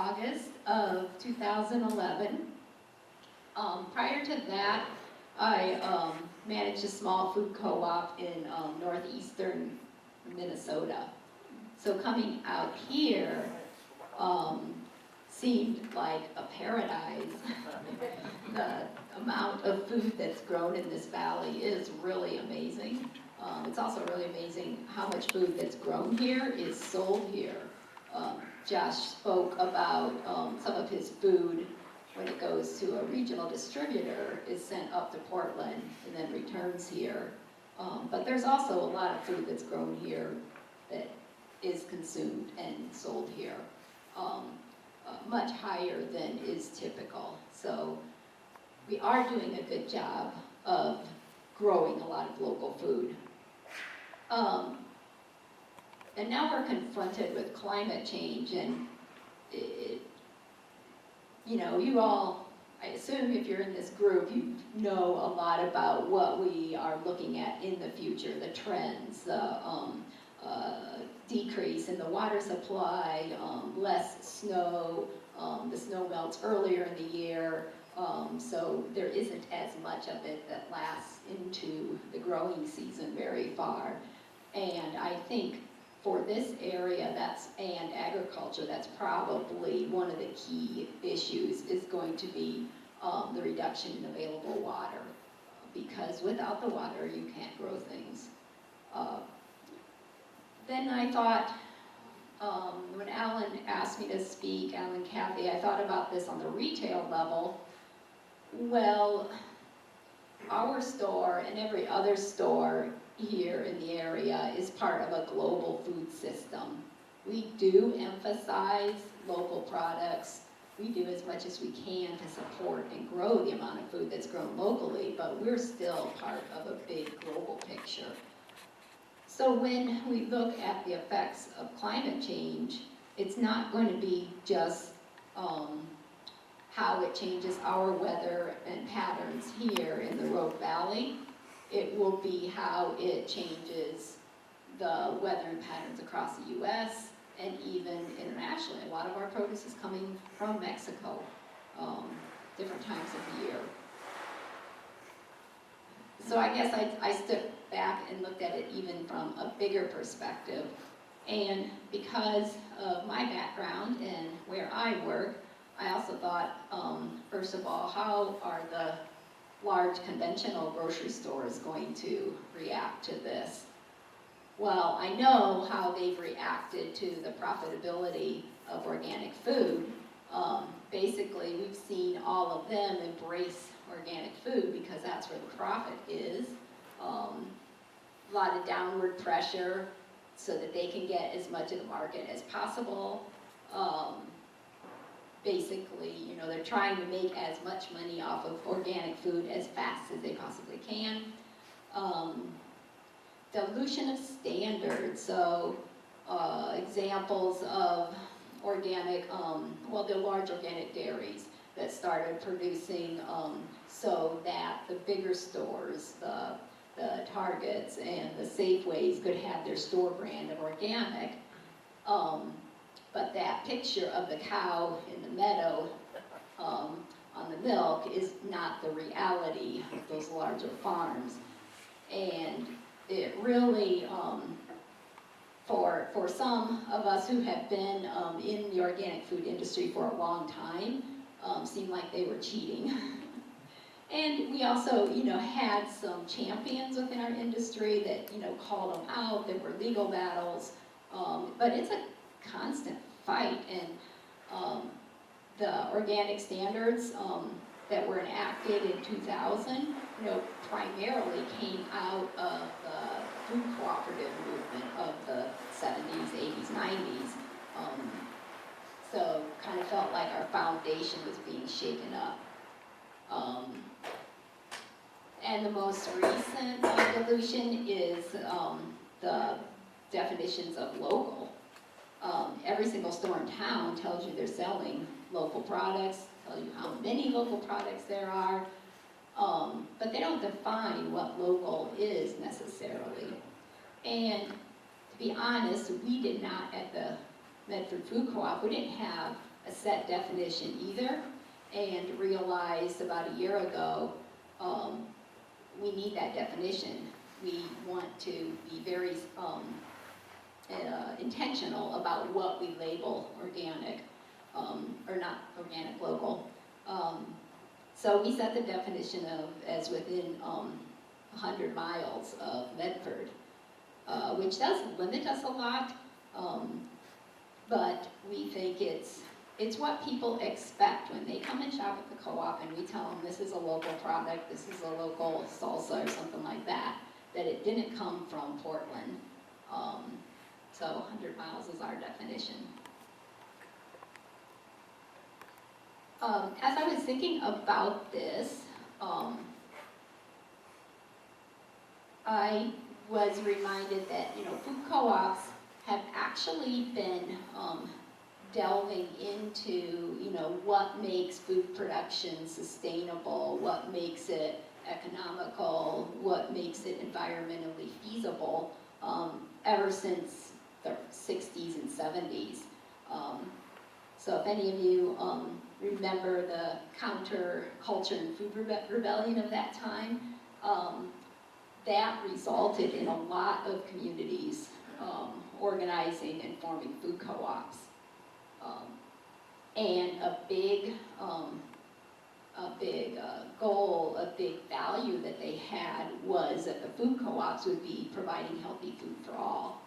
August of 2011. Prior to that, I managed a small food co-op in northeastern Minnesota. So coming out here seemed like a paradise. The amount of food that's grown in this valley is really amazing. It's also really amazing how much food that's grown here is sold here. Josh spoke about some of his food when it goes to a regional distributor is sent up to Portland and then returns here. But there's also a lot of food that's grown here that is consumed and sold here, much higher than is typical. So we are doing a good job of growing a lot of local food. And now we're confronted with climate change, and you all, I assume if you're in this group, you know a lot about what we are looking at in the future, the trends, the decrease in the water supply, less snow, the snow melts earlier in the year, so there isn't as much of it that lasts into the growing season very far. And I think for this area and agriculture, that's probably one of the key issues is going to be the reduction in available water, because without the water you can't grow things. Then I thought, when Alan asked me to speak, Alan Cathy, I thought about this on the retail level. Well, our store and every other store here in the area is part of a global food system. We do emphasize local products. We do as much as we can to support and grow the amount of food that's grown locally, but we're still part of a big global picture. So when we look at the effects of climate change, it's not going to be just how it changes our weather and patterns here in the Rogue Valley. It will be how it changes the weather and patterns across the U.S. and even internationally. A lot of our produce is coming from Mexico, different times of the year. So I guess I stepped back and looked at it even from a bigger perspective. And because of my background and where I work, I also thought, first of all, how are the large conventional grocery stores going to react to this? Well, I know how they've reacted to the profitability of organic food. Basically, we've seen all of them embrace organic food because that's where the profit is. A lot of downward pressure so that they can get as much of the market as possible. Basically, they're trying to make as much money off of organic food as fast as they possibly can. Dilution of standards, so examples of organic, the large organic dairies that started producing so that the bigger stores, the Targets and the Safeways could have their store brand of organic. But that picture of the cow in the meadow on the milk is not the reality of those larger farms. And it really, for some of us who have been in the organic food industry for a long time, seemed like they were cheating. And we also, had some champions within our industry that, called them out. There were legal battles, but it's a constant fight. And the organic standards that were enacted in 2000, primarily came out of the food cooperative movement of the 70s, 80s, 90s. So kind of felt like our foundation was being shaken up. And the most recent dilution is the definitions of local. Every single store in town tells you they're selling local products, tell you how many local products there are, but they don't define what local is necessarily. And to be honest, we did not, at the Medford Food Co-op, we didn't have a set definition either, and realized about a year ago, we need that definition. We want to be very intentional about what we label organic, or not organic, local. So we set the definition of as within 100 miles of Medford, which does limit us a lot, but we think it's what people expect when they come and shop at the co-op and we tell them this is a local product, this is a local salsa or something like that, that it didn't come from Portland. So 100 miles is our definition. As I was thinking about this, I was reminded that, food co-ops have actually been delving into, what makes food production sustainable, what makes it economical, what makes it environmentally feasible, ever since the 60s and 70s. So if any of you remember the counter-culture and food rebellion of that time, that resulted in a lot of communities organizing and forming food co-ops. And a big goal, a big value that they had was that the food co-ops would be providing healthy food for all.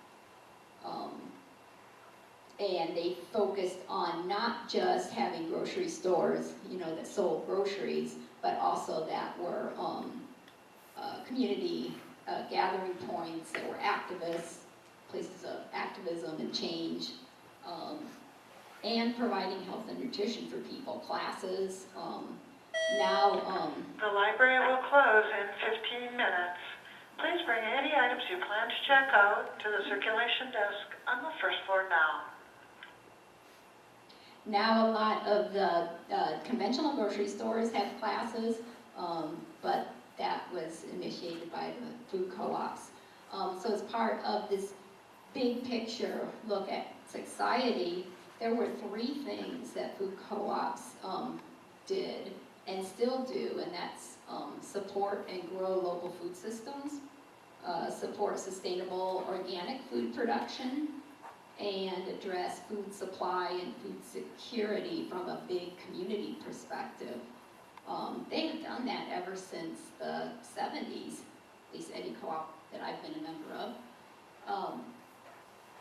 And they focused on not just having grocery stores, that sold groceries, but also that were community gathering points, that were activists, places of activism and change, and providing health and nutrition for people, classes. The library will close in 15 minutes. Please bring any items you plan to check out to the circulation desk on the first floor now. Now a lot of the conventional grocery stores have classes, but that was initiated by the food co-ops. So as part of this big picture look at society, there were 3 things that food co-ops did and still do, and that's support and grow local food systems, support sustainable organic food production, and address food supply and food security from a big community perspective. They have done that ever since the 70s, at least any co-op that I've been a member of.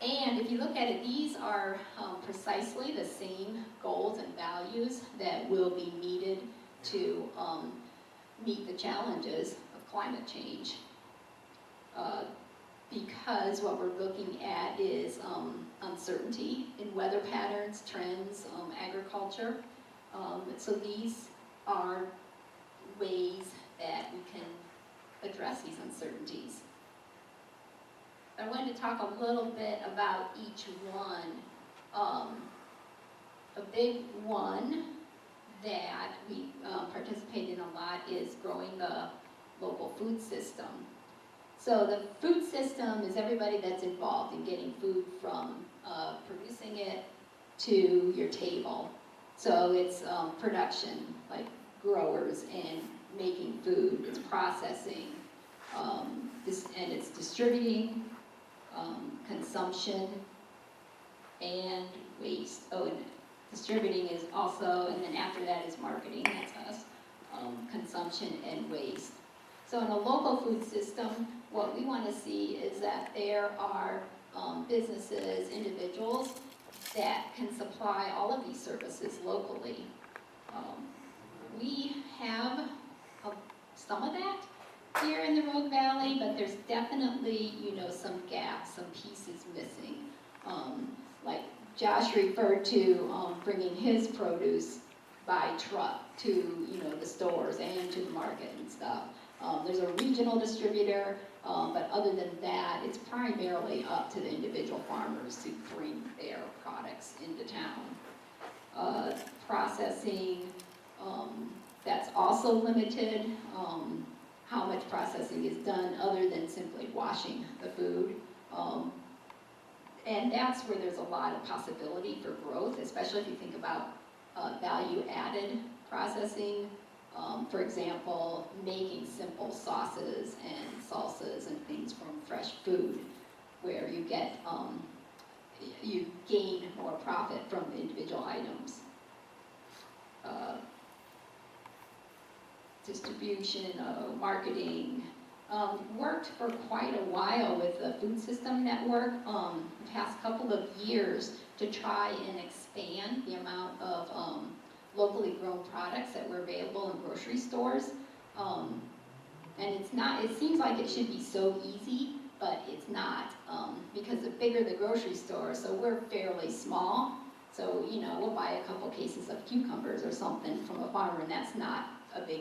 And if you look at it, these are precisely the same goals and values that will be needed to meet the challenges of climate change. Because what we're looking at is uncertainty in weather patterns, trends, agriculture. So these are ways that we can address these uncertainties. I wanted to talk a little bit about each one. A big one that we participate in a lot is growing the local food system. So the food system is everybody that's involved in getting food from producing it to your table. So it's production, like growers and making food, it's processing, and it's distributing, consumption, and waste. Oh, and distributing is also, and then after that is marketing, that's us, consumption and waste. So in a local food system, what we want to see is that there are businesses, individuals that can supply all of these services locally. We have some of that here in the Rogue Valley, but there's definitely, some gaps, some pieces missing. Like Josh referred to bringing his produce by truck to, the stores and to the market and stuff. There's a regional distributor, but other than that, it's primarily up to the individual farmers to bring their products into town. Processing, that's also limited. How much processing is done other than simply washing the food. And that's where there's a lot of possibility for growth, especially if you think about value-added processing. For example, making simple sauces and salsas and things from fresh food, where you get you gain more profit from individual items. Distribution, marketing. Worked for quite a while with the Food System Network, the past couple of years, to try and expand the amount of locally grown products that were available in grocery stores. And it's not, it seems like it should be so easy, but it's not, because the bigger the grocery store, so we're fairly small, so, you know, we'll buy a couple cases of cucumbers or something from a farmer, and that's not a big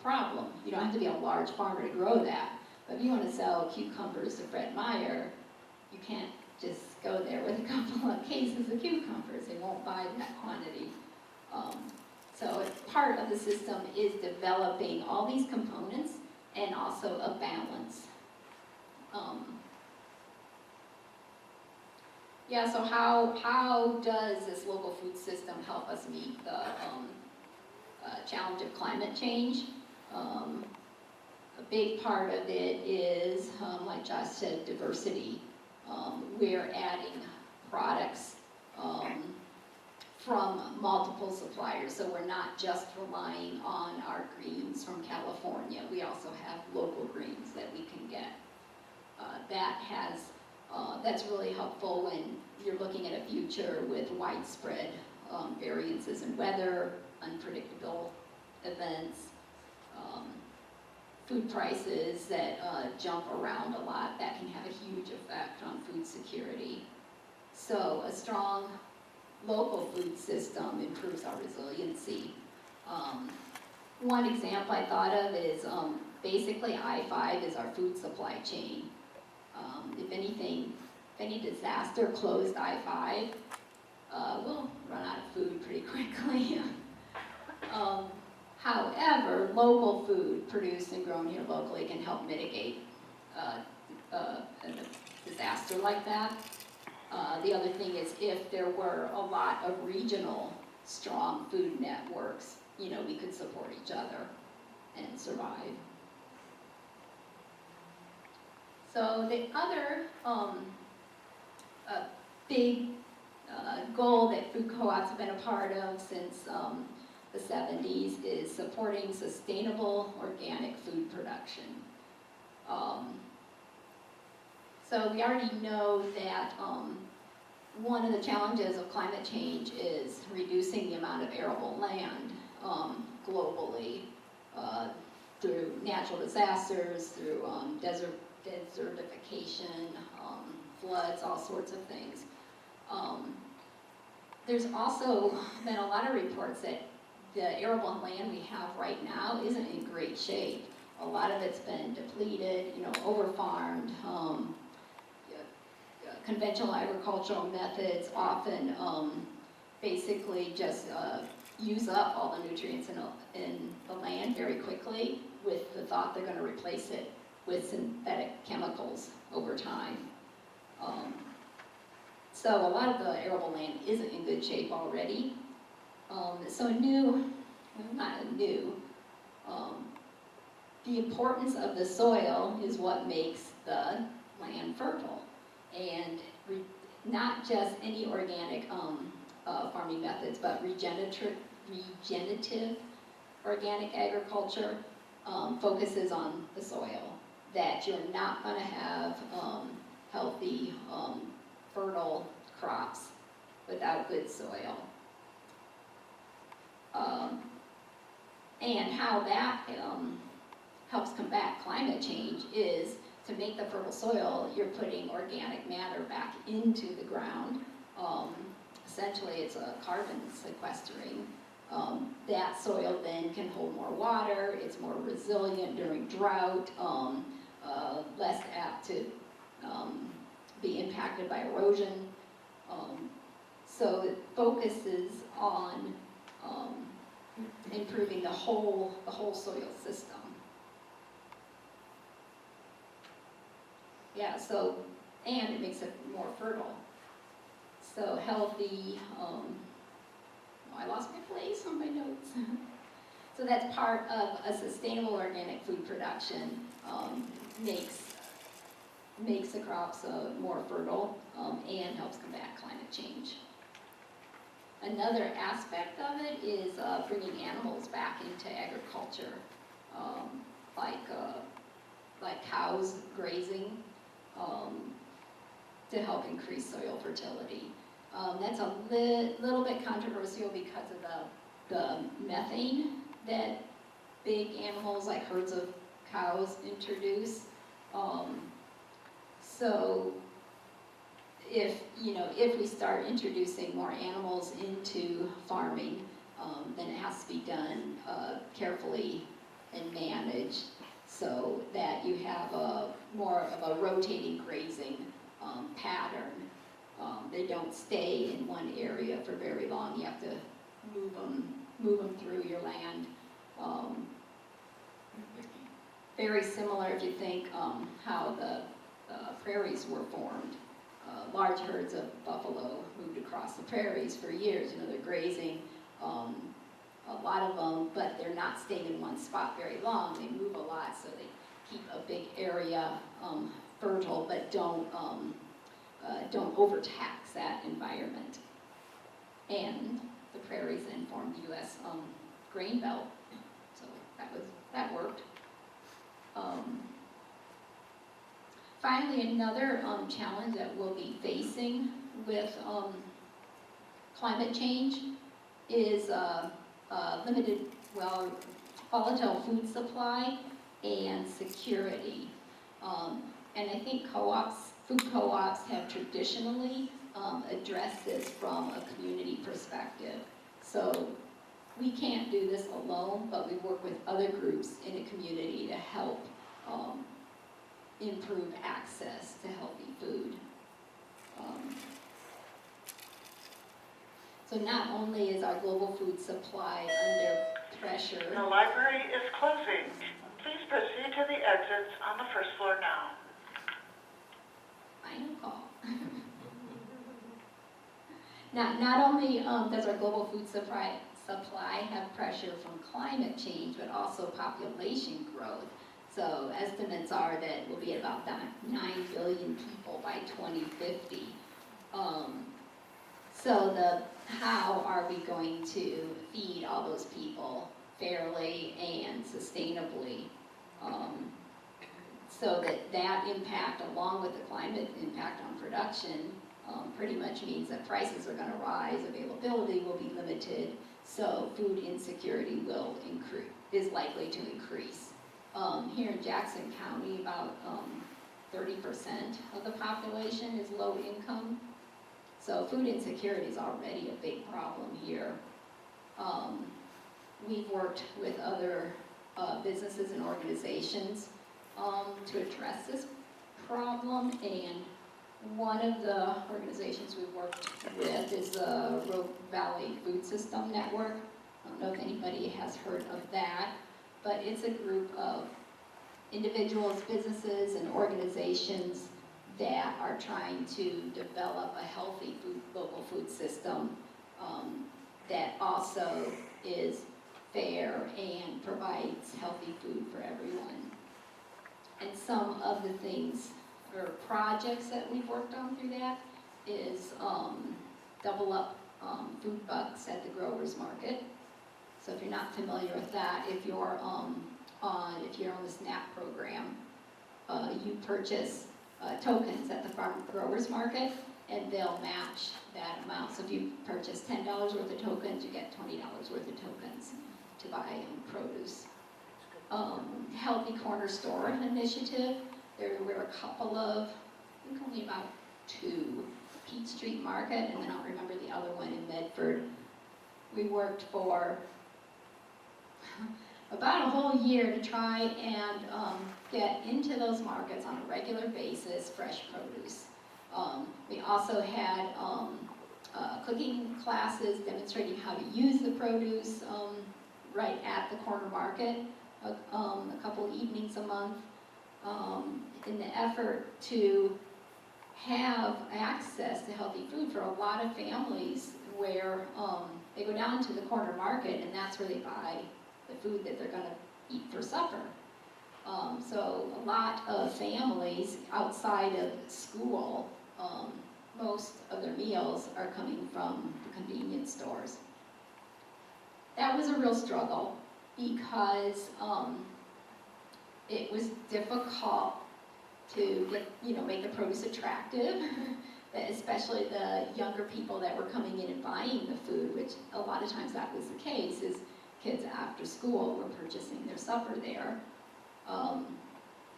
problem. You don't have to be a large farmer to grow that. But if you want to sell cucumbers to Fred Meyer, you can't just go there with a couple of cases of cucumbers. They won't buy that quantity. So part of the system is developing all these components and also a balance. Yeah, so how does this local food system help us meet the challenge of climate change? A big part of it is, like Josh said, diversity. We're adding products from multiple suppliers, so we're not just relying on our greens from California. We also have local greens that we can get. That's really helpful when you're looking at a future with widespread variances in weather, unpredictable events, food prices that jump around a lot. That can have a huge effect on food security. So a strong local food system improves our resiliency. One example I thought of is basically I-5 is our food supply chain. If any disaster closed I-5, we'll run out of food pretty quickly. However, local food produced and grown here locally can help mitigate a disaster like that. The other thing is if there were a lot of regional strong food networks, you know, we could support each other and survive. So the other big goal that food co-ops have been a part of since the 70s is supporting sustainable organic food production. So we already know that one of the challenges of climate change is reducing the amount of arable land globally through natural disasters, through desertification, floods, all sorts of things. There's also been a lot of reports that the arable land we have right now isn't in great shape. A lot of it's been depleted, you know, over-farmed. Conventional agricultural methods often basically just use up all the nutrients in the land very quickly with the thought they're going to replace it with synthetic chemicals over time. So a lot of the arable land isn't in good shape already. The importance of the soil is what makes the land fertile. And not just any organic farming methods, but regenerative organic agriculture focuses on the soil, that you're not going to have healthy, fertile crops without good soil. And how that helps combat climate change is to make the fertile soil, you're putting organic matter back into the ground. Essentially, it's a carbon sequestering. That soil then can hold more water, it's more resilient during drought, less apt to be impacted by erosion. So it focuses on improving the whole soil system. Yeah, so, and it makes it more fertile. So healthy, I lost my place on my notes. So that's part of a sustainable organic food production, makes the crops more fertile, and helps combat climate change. Another aspect of it is bringing animals back into agriculture, like cows grazing, to help increase soil fertility. That's a little bit controversial because of the methane that big animals like herds of cows introduce. So if we start introducing more animals into farming, then it has to be done carefully and managed so that you have more of a rotating grazing pattern. They don't stay in one area for very long. You have to move them through your land. Very similar if you think how the prairies were formed. Large herds of buffalo moved across the prairies for years. They're grazing, a lot of them, but they're not staying in one spot very long. They move a lot, so they keep a big area fertile, but don't overtax that environment. And the prairies then formed the U.S. Grain belt, so that worked. Finally, another challenge that we'll be facing with climate change is limited, volatile food supply and security. And I think food co-ops have traditionally addressed this from a community perspective. So we can't do this alone, but we work with other groups in a community to help improve access to healthy food. So not only is our global food supply under pressure. The library is closing. Please proceed to the exits on the first floor now. Final call. Not only does our global food supply have pressure from climate change, but also population growth. So estimates are that we'll be at about 9 billion people by 2050. So how are we going to feed all those people fairly and sustainably? So that impact, along with the climate impact on production, pretty much means that prices are going to rise, availability will be limited, so food insecurity is likely to increase. Here in Jackson County, about 30% of the population is low income, so food insecurity is already a big problem here. We've worked with other businesses and organizations to address this problem, and one of the organizations we've worked with is the Rogue Valley Food System Network. I don't know if anybody has heard of that, but it's a group of individuals, businesses, and organizations that are trying to develop a healthy local food system that also is fair and provides healthy food for everyone. And some of the things or projects that we've worked on through that is double up food bucks at the growers market. So if you're not familiar with that, if you're on the SNAP program, you purchase tokens at the farm growers market, and they'll match that amount. So if you purchase $10 worth of tokens, you get $20 worth of tokens to buy produce. Healthy Corner Store initiative. There were a couple of, I think only about 2, Peach Street Market, and then I'll remember the other one in Medford. We worked for about a whole year to try and get into those markets on a regular basis, fresh produce. We also had cooking classes demonstrating how to use the produce right at the corner market, a couple evenings a month, in the effort to have access to healthy food for a lot of families where they go down to the corner market and that's where they buy the food that they're going to eat for supper. So a lot of families outside of school, most of their meals are coming from the convenience stores. That was a real struggle because it was difficult to get, make the produce attractive, especially the younger people that were coming in and buying the food, which a lot of times that was the case, is kids after school were purchasing their supper there.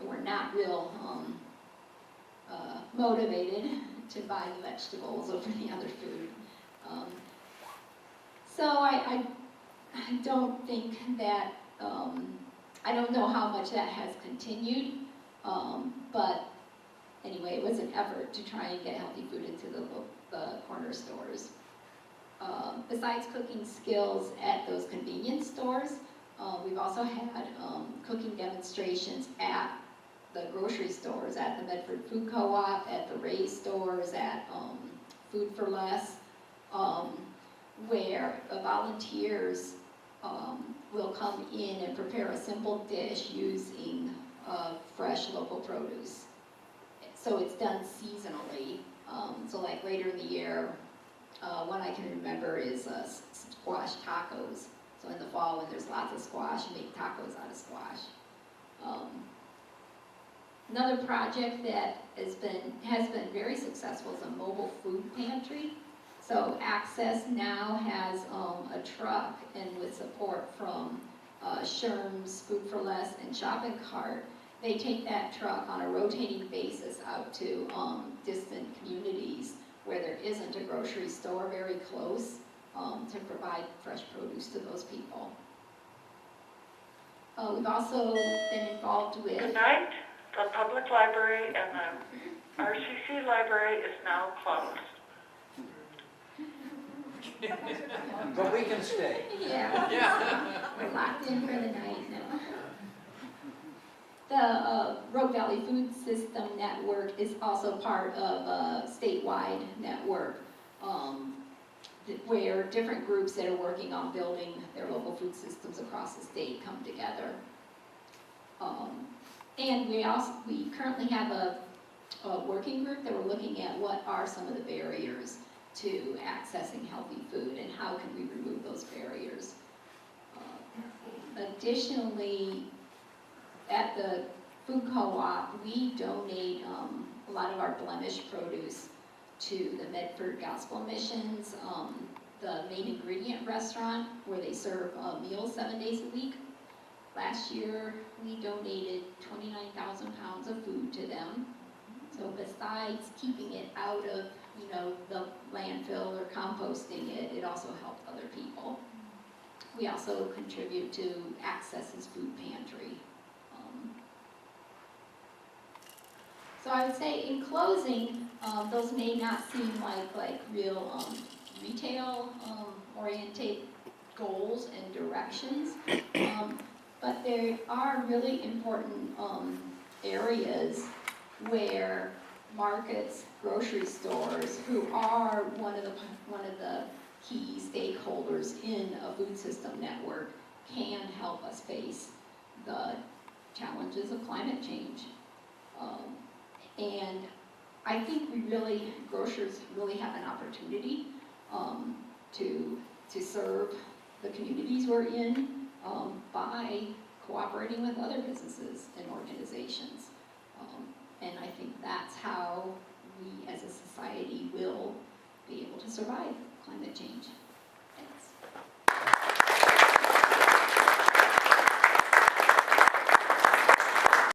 Were not real motivated to buy the vegetables over the other food. So I don't think that, I don't know how much that has continued, but anyway, it was an effort to try and get healthy food into the corner stores. Besides cooking skills at those convenience stores, we've also had cooking demonstrations at the grocery stores, at the Medford Food Co-op, at the Ray's stores, at Food for Less, where volunteers will come in and prepare a simple dish using fresh local produce. So it's done seasonally. So like later in the year, one I can remember is squash tacos. So in the fall, when there's lots of squash, you make tacos out of squash. Another project that has been very successful is a mobile food pantry. So Access now has a truck, and with support from Sherm's, Food for Less, and Shopping Cart, they take that truck on a rotating basis out to distant communities where there isn't a grocery store very close to provide fresh produce to those people. We've also been involved with... Good night. The public library and the RCC library is now closed. But we can stay. Yeah. We're locked in for the night now. The Rogue Valley Food System Network is also part of a statewide network where different groups that are working on building their local food systems across the state come together. And we currently have a working group that we're looking at what are some of the barriers to accessing healthy food and how can we remove those barriers. Additionally, at the food co-op, we donate a lot of our blemished produce to the Medford Gospel Missions, the main ingredient restaurant where they serve meals 7 days a week. Last year, we donated 29,000 pounds of food to them. So besides keeping it out of, the landfill or composting it, it also helped other people. We also contribute to Access's food pantry. So I would say in closing, those may not seem like real retail oriented goals and directions, but there are really important areas where markets, grocery stores, who are one of the key stakeholders in a food system network, can help us face the challenges of climate change. And I think grocers really have an opportunity to serve the communities we're in by cooperating with other businesses and organizations. And I think that's how we as a society will be able to survive climate change.